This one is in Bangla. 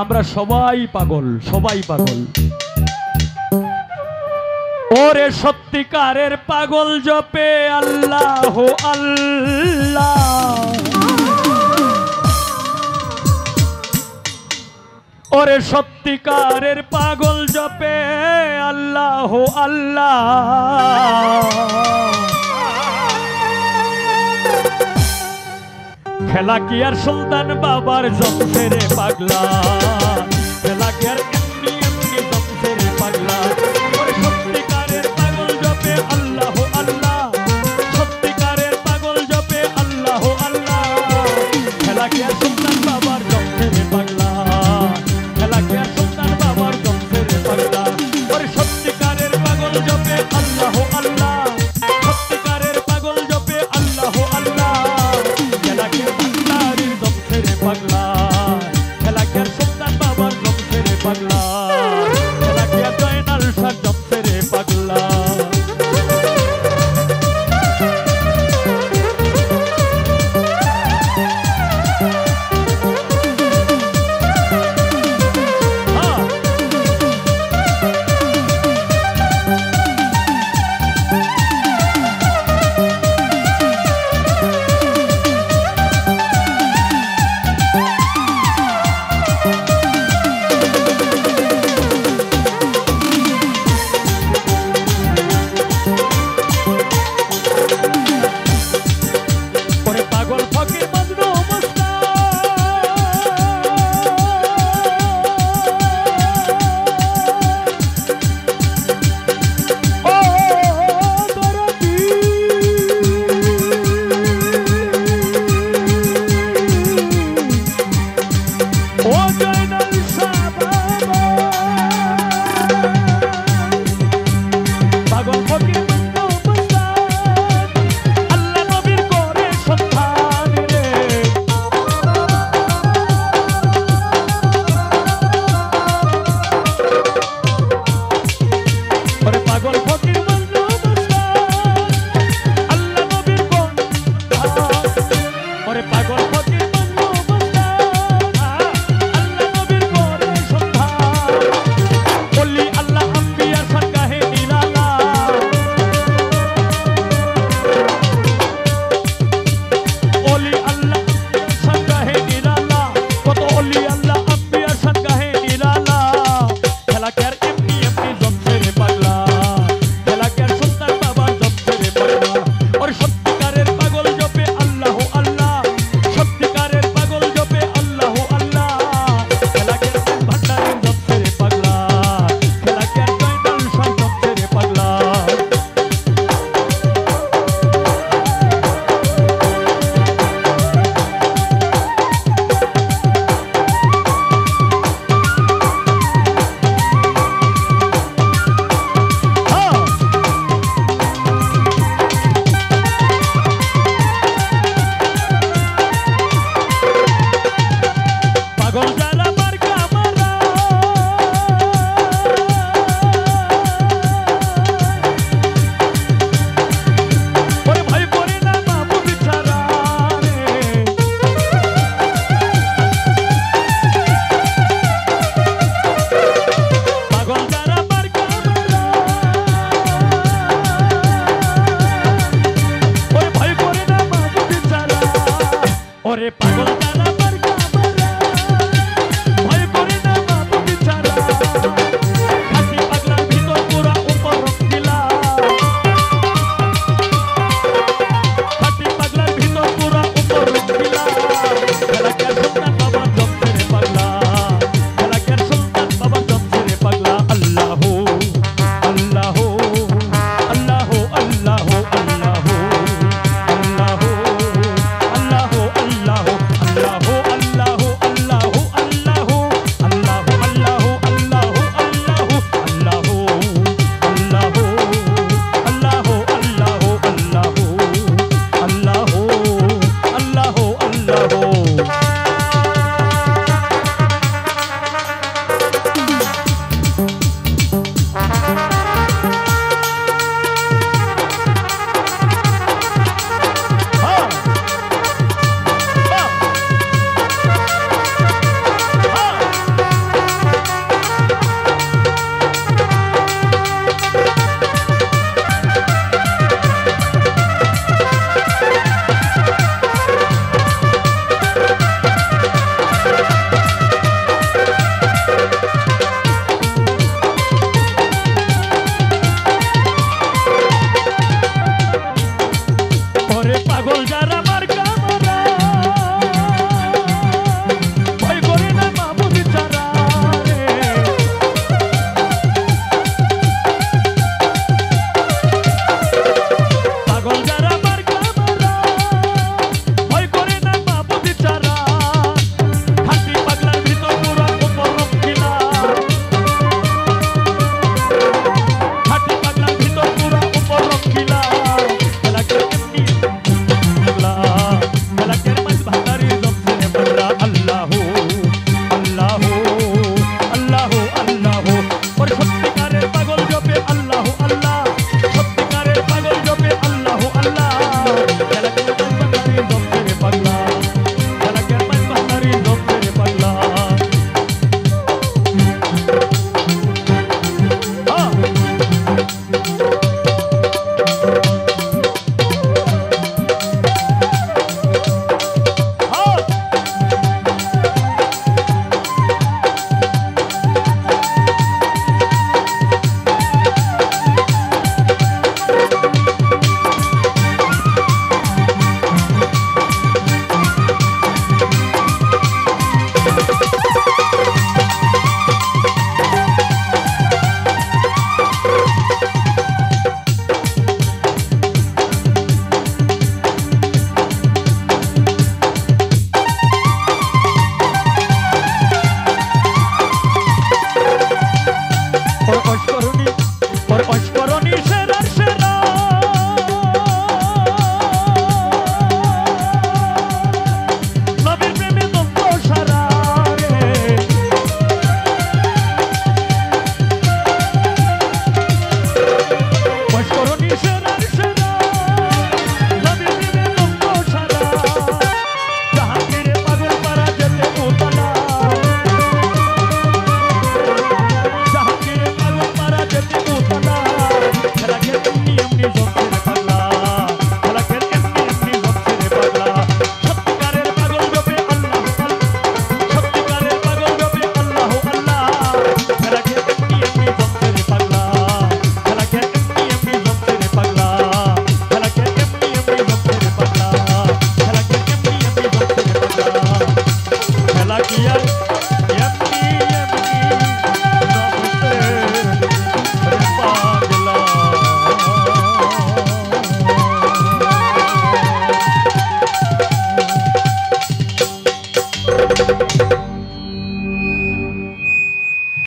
আমরা সবাই পাগল, সবাই পাগল। ওরে সত্যিকারের পাগল জপে আল্লাহ আল্লাহ, ওরে সত্যিকারের পাগল জপে আল্লাহ আল্লাহ। খেলা কি আর সুলতান বাবার জমছে রে পাগলা, খেলা কি আর এমনি এমনি জমছে রে পাগলা। ওরে সত্যিকারের পাগল জপে আল্লাহ আল্লাহ, সত্যিকারের পাগল জপে আল্লাহ আল্লাহ। খেলা কি আর সুলতান বাবার জমছে রে পাগলা, খেলা কি আর সুলতান বাবার জমছে রে পাগলা। ওরে সত্যিকারের পাগল জপে আল্লাহ আল্লাহ, সত্যিকারের পাগল জপে আল্লাহ আল্লাহ। খেলা কি পাগলা, খেলা কি আর সুলতান বাবার জমছে রে পাগলা, খেলা কি আর জয়নাল শাহ জমছে রে পাগলা। আল্লাহ